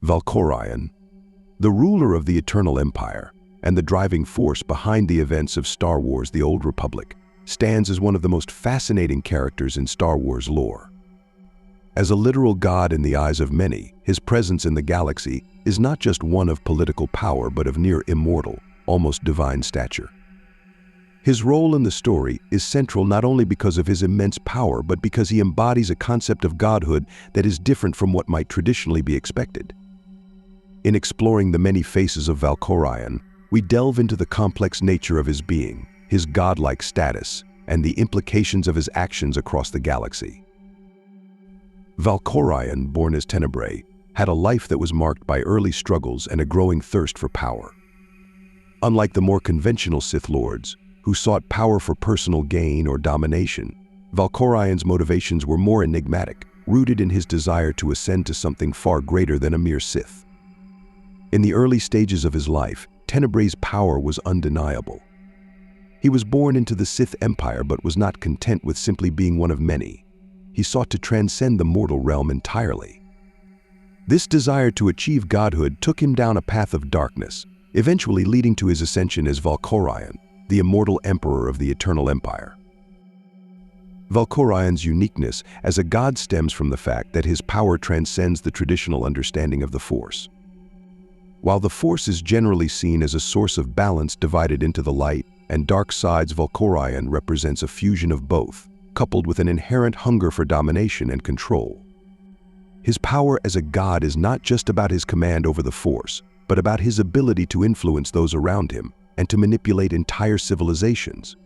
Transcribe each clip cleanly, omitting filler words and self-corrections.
Valkorion, the ruler of the Eternal Empire and the driving force behind the events of Star Wars: The Old Republic, stands as one of the most fascinating characters in Star Wars lore. As a literal god in the eyes of many, his presence in the galaxy is not just one of political power but of near immortal, almost divine stature. His role in the story is central not only because of his immense power but because he embodies a concept of godhood that is different from what might traditionally be expected. In exploring the many faces of Valkorion, we delve into the complex nature of his being, his godlike status, and the implications of his actions across the galaxy. Valkorion, born as Tenebrae, had a life that was marked by early struggles and a growing thirst for power. Unlike the more conventional Sith Lords, who sought power for personal gain or domination, Valkorion's motivations were more enigmatic, rooted in his desire to ascend to something far greater than a mere Sith. In the early stages of his life, Tenebrae's power was undeniable. He was born into the Sith Empire but was not content with simply being one of many. He sought to transcend the mortal realm entirely. This desire to achieve godhood took him down a path of darkness, eventually leading to his ascension as Valkorion, the immortal emperor of the Eternal Empire. Valkorion's uniqueness as a god stems from the fact that his power transcends the traditional understanding of the Force. While the Force is generally seen as a source of balance divided into the light and dark sides, Valkorion represents a fusion of both, coupled with an inherent hunger for domination and control. His power as a god is not just about his command over the Force, but about his ability to influence those around him and to manipulate entire civilizations.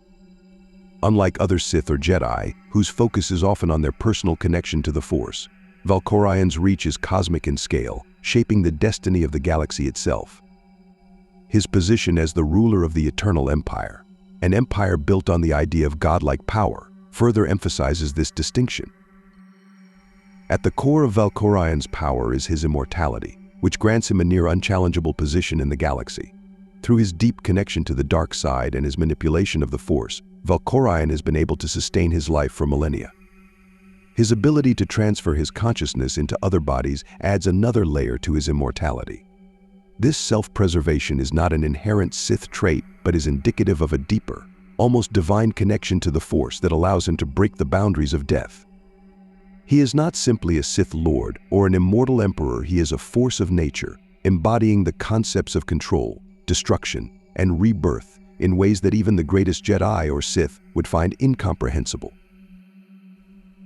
Unlike other Sith or Jedi, whose focus is often on their personal connection to the Force, Valkorion's reach is cosmic in scale, shaping the destiny of the galaxy itself. His position as the ruler of the Eternal Empire, an empire built on the idea of godlike power, further emphasizes this distinction. At the core of Valkorion's power is his immortality, which grants him a near unchallengeable position in the galaxy. Through his deep connection to the dark side and his manipulation of the Force, Valkorion has been able to sustain his life for millennia. His ability to transfer his consciousness into other bodies adds another layer to his immortality. This self-preservation is not an inherent Sith trait, but is indicative of a deeper, almost divine connection to the Force that allows him to break the boundaries of death. He is not simply a Sith Lord or an immortal emperor, he is a force of nature, embodying the concepts of control, destruction, and rebirth in ways that even the greatest Jedi or Sith would find incomprehensible.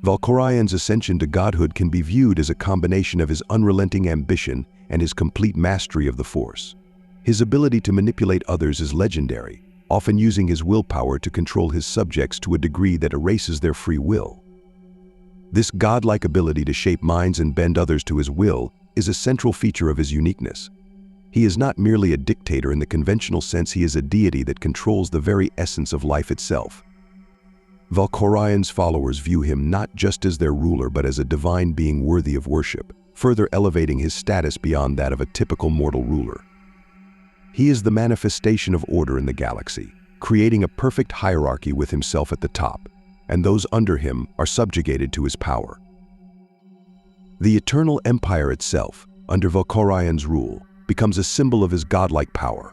Valkorion's ascension to godhood can be viewed as a combination of his unrelenting ambition and his complete mastery of the Force. His ability to manipulate others is legendary, often using his willpower to control his subjects to a degree that erases their free will. This godlike ability to shape minds and bend others to his will is a central feature of his uniqueness. He is not merely a dictator in the conventional sense, he is a deity that controls the very essence of life itself. Valkorion's followers view him not just as their ruler but as a divine being worthy of worship, further elevating his status beyond that of a typical mortal ruler. He is the manifestation of order in the galaxy, creating a perfect hierarchy with himself at the top, and those under him are subjugated to his power. The Eternal Empire itself, under Valkorion's rule, becomes a symbol of his godlike power.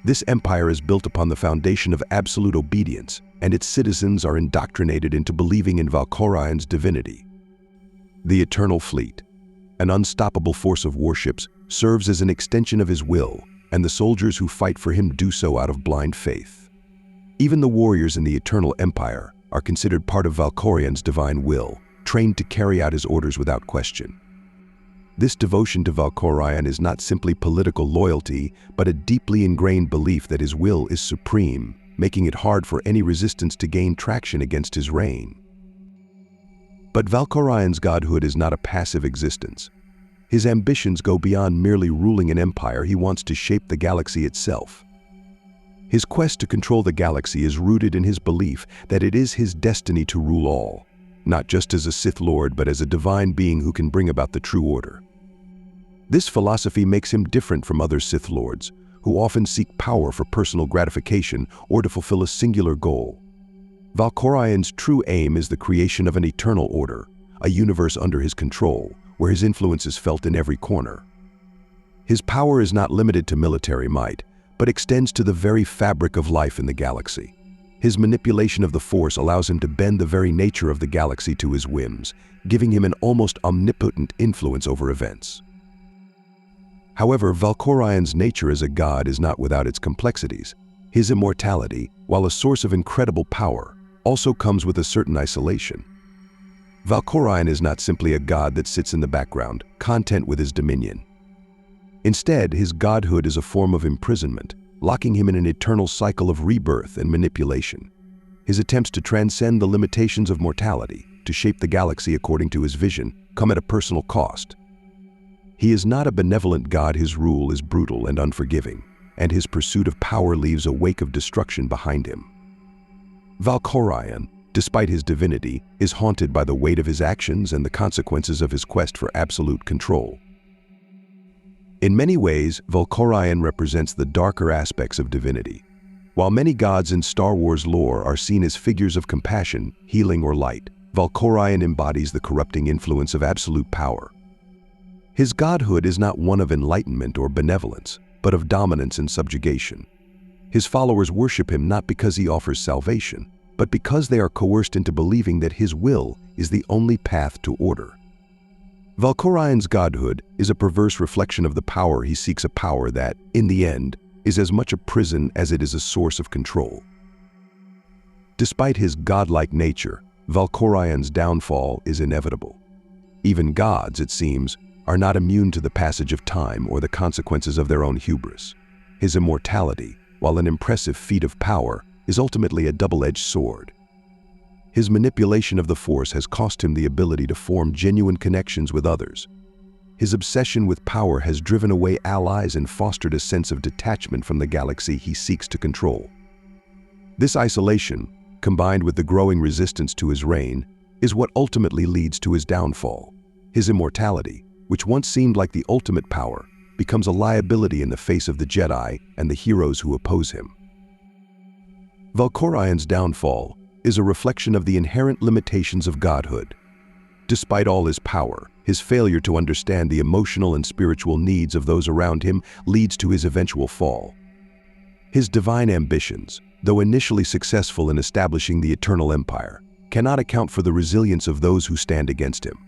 This empire is built upon the foundation of absolute obedience, and its citizens are indoctrinated into believing in Valkorion's divinity. The Eternal Fleet, an unstoppable force of warships, serves as an extension of his will, and the soldiers who fight for him do so out of blind faith. Even the warriors in the Eternal Empire are considered part of Valkorion's divine will, trained to carry out his orders without question. This devotion to Valkorion is not simply political loyalty, but a deeply ingrained belief that his will is supreme, making it hard for any resistance to gain traction against his reign. But Valkorion's godhood is not a passive existence. His ambitions go beyond merely ruling an empire, he wants to shape the galaxy itself. His quest to control the galaxy is rooted in his belief that it is his destiny to rule all, not just as a Sith Lord but as a divine being who can bring about the true order. This philosophy makes him different from other Sith Lords, who often seek power for personal gratification or to fulfill a singular goal. Valkorion's true aim is the creation of an eternal order, a universe under his control, where his influence is felt in every corner. His power is not limited to military might, but extends to the very fabric of life in the galaxy. His manipulation of the Force allows him to bend the very nature of the galaxy to his whims, giving him an almost omnipotent influence over events. However, Valkorion's nature as a god is not without its complexities. His immortality, while a source of incredible power, also comes with a certain isolation. Valkorion is not simply a god that sits in the background, content with his dominion. Instead, his godhood is a form of imprisonment, locking him in an eternal cycle of rebirth and manipulation. His attempts to transcend the limitations of mortality, to shape the galaxy according to his vision, come at a personal cost. He is not a benevolent god. His rule is brutal and unforgiving, and his pursuit of power leaves a wake of destruction behind him. Valkorion, despite his divinity, is haunted by the weight of his actions and the consequences of his quest for absolute control. In many ways, Valkorion represents the darker aspects of divinity. While many gods in Star Wars lore are seen as figures of compassion, healing, or light, Valkorion embodies the corrupting influence of absolute power. His godhood is not one of enlightenment or benevolence, but of dominance and subjugation. His followers worship him not because he offers salvation, but because they are coerced into believing that his will is the only path to order. Valkorion's godhood is a perverse reflection of the power he seeks, a power that, in the end, is as much a prison as it is a source of control. Despite his godlike nature, Valkorion's downfall is inevitable. Even gods, it seems, are not immune to the passage of time or the consequences of their own hubris. His immortality, while an impressive feat of power, is ultimately a double-edged sword. His manipulation of the Force has cost him the ability to form genuine connections with others. His obsession with power has driven away allies and fostered a sense of detachment from the galaxy he seeks to control. This isolation, combined with the growing resistance to his reign, is what ultimately leads to his downfall. His immortality, which once seemed like the ultimate power, becomes a liability in the face of the Jedi and the heroes who oppose him. Valkorion's downfall is a reflection of the inherent limitations of godhood. Despite all his power, his failure to understand the emotional and spiritual needs of those around him leads to his eventual fall. His divine ambitions, though initially successful in establishing the Eternal Empire, cannot account for the resilience of those who stand against him.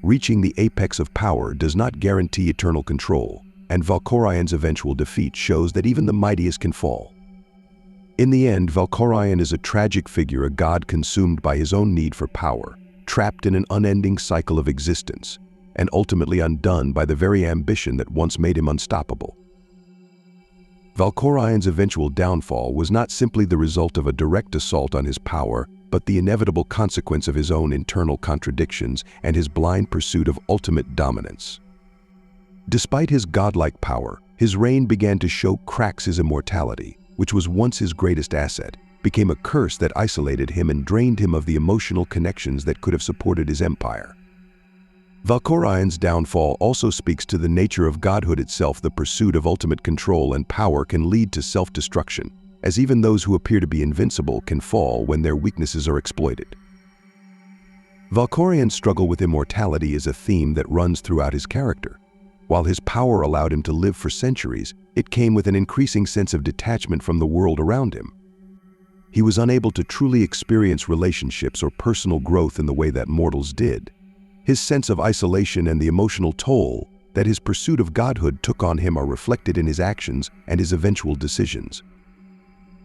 Reaching the apex of power does not guarantee eternal control, and Valkorion's eventual defeat shows that even the mightiest can fall. In the end, Valkorion is a tragic figure, a god consumed by his own need for power, trapped in an unending cycle of existence, and ultimately undone by the very ambition that once made him unstoppable. Valkorion's eventual downfall was not simply the result of a direct assault on his power, but the inevitable consequence of his own internal contradictions and his blind pursuit of ultimate dominance. Despite his godlike power, his reign began to show cracks. His immortality, which was once his greatest asset, became a curse that isolated him and drained him of the emotional connections that could have supported his empire. Valkorion's downfall also speaks to the nature of godhood itself. The pursuit of ultimate control and power can lead to self-destruction, as even those who appear to be invincible can fall when their weaknesses are exploited. Valkorion's struggle with immortality is a theme that runs throughout his character. While his power allowed him to live for centuries, it came with an increasing sense of detachment from the world around him. He was unable to truly experience relationships or personal growth in the way that mortals did. His sense of isolation and the emotional toll that his pursuit of godhood took on him are reflected in his actions and his eventual decisions.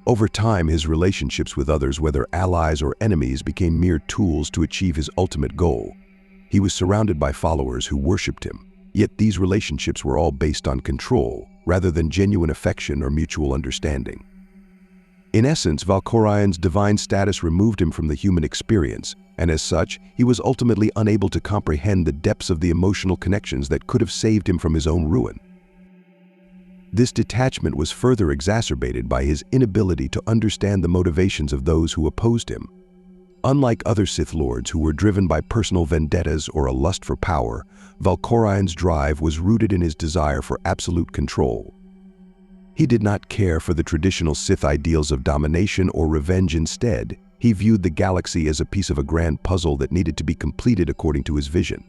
Over time, his relationships with others, whether allies or enemies, became mere tools to achieve his ultimate goal. He was surrounded by followers who worshipped him, yet these relationships were all based on control, rather than genuine affection or mutual understanding. In essence, Valkorion's divine status removed him from the human experience, and as such, he was ultimately unable to comprehend the depths of the emotional connections that could have saved him from his own ruin. This detachment was further exacerbated by his inability to understand the motivations of those who opposed him. Unlike other Sith Lords who were driven by personal vendettas or a lust for power, Valkorion's drive was rooted in his desire for absolute control. He did not care for the traditional Sith ideals of domination or revenge. Instead, he viewed the galaxy as a piece of a grand puzzle that needed to be completed according to his vision.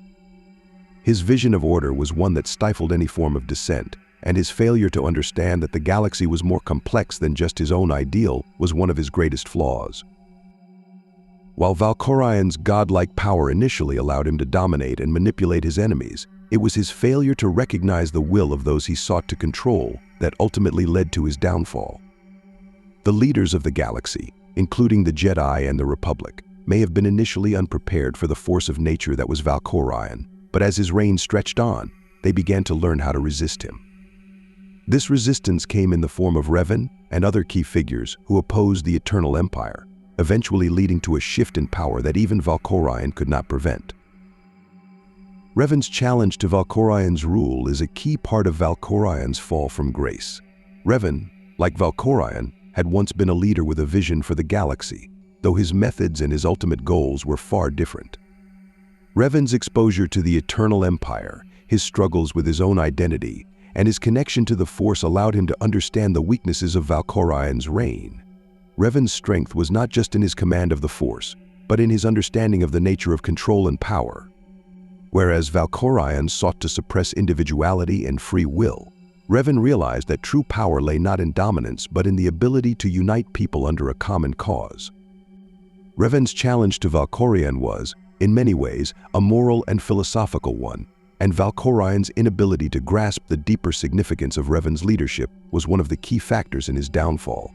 His vision of order was one that stifled any form of dissent, and his failure to understand that the galaxy was more complex than just his own ideal was one of his greatest flaws. While Valkorion's godlike power initially allowed him to dominate and manipulate his enemies, it was his failure to recognize the will of those he sought to control that ultimately led to his downfall. The leaders of the galaxy, including the Jedi and the Republic, may have been initially unprepared for the force of nature that was Valkorion, but as his reign stretched on, they began to learn how to resist him. This resistance came in the form of Revan and other key figures who opposed the Eternal Empire, eventually leading to a shift in power that even Valkorion could not prevent. Revan's challenge to Valkorion's rule is a key part of Valkorion's fall from grace. Revan, like Valkorion, had once been a leader with a vision for the galaxy, though his methods and his ultimate goals were far different. Revan's exposure to the Eternal Empire, his struggles with his own identity, and his connection to the Force allowed him to understand the weaknesses of Valkorion's reign. Revan's strength was not just in his command of the Force, but in his understanding of the nature of control and power. Whereas Valkorion sought to suppress individuality and free will, Revan realized that true power lay not in dominance but in the ability to unite people under a common cause. Revan's challenge to Valkorion was, in many ways, a moral and philosophical one, and Valkorion's inability to grasp the deeper significance of Revan's leadership was one of the key factors in his downfall.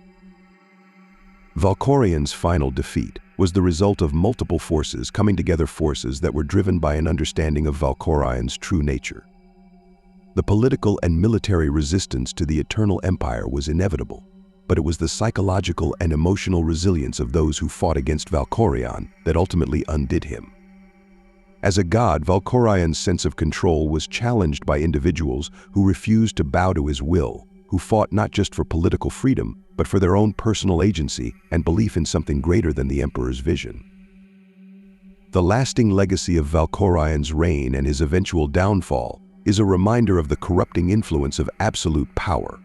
Valkorion's final defeat was the result of multiple forces coming together, forces that were driven by an understanding of Valkorion's true nature. The political and military resistance to the Eternal Empire was inevitable, but it was the psychological and emotional resilience of those who fought against Valkorion that ultimately undid him. As a god, Valkorion's sense of control was challenged by individuals who refused to bow to his will, who fought not just for political freedom, but for their own personal agency and belief in something greater than the Emperor's vision. The lasting legacy of Valkorion's reign and his eventual downfall is a reminder of the corrupting influence of absolute power.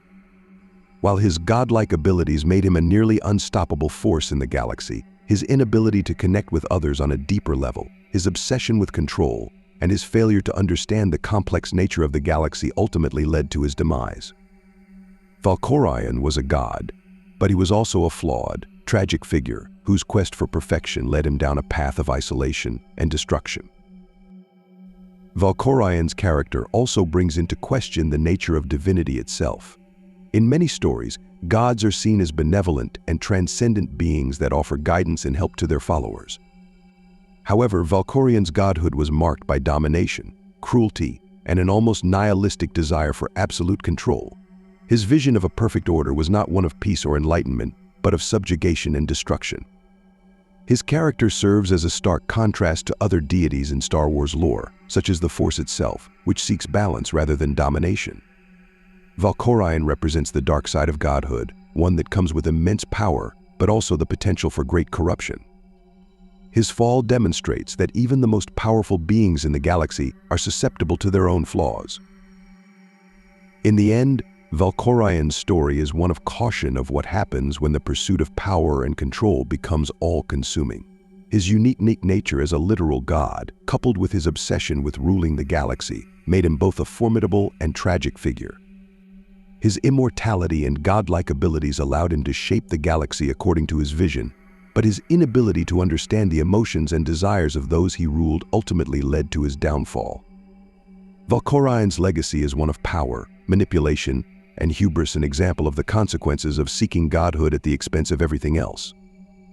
While his godlike abilities made him a nearly unstoppable force in the galaxy, his inability to connect with others on a deeper level, his obsession with control, and his failure to understand the complex nature of the galaxy ultimately led to his demise. Valkorion was a god, but he was also a flawed, tragic figure whose quest for perfection led him down a path of isolation and destruction. Valkorion's character also brings into question the nature of divinity itself. In many stories, gods are seen as benevolent and transcendent beings that offer guidance and help to their followers. However, Valkorion's godhood was marked by domination, cruelty, and an almost nihilistic desire for absolute control. His vision of a perfect order was not one of peace or enlightenment, but of subjugation and destruction. His character serves as a stark contrast to other deities in Star Wars lore, such as the Force itself, which seeks balance rather than domination. Valkorion represents the dark side of godhood, one that comes with immense power, but also the potential for great corruption. His fall demonstrates that even the most powerful beings in the galaxy are susceptible to their own flaws. In the end, Valkorion's story is one of caution of what happens when the pursuit of power and control becomes all-consuming. His unique nature as a literal god, coupled with his obsession with ruling the galaxy, made him both a formidable and tragic figure. His immortality and godlike abilities allowed him to shape the galaxy according to his vision, but his inability to understand the emotions and desires of those he ruled ultimately led to his downfall. Valkorion's legacy is one of power, manipulation, and hubris, an example of the consequences of seeking godhood at the expense of everything else.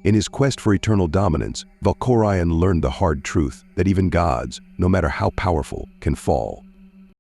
In his quest for eternal dominance, Valkorion learned the hard truth that even gods, no matter how powerful, can fall.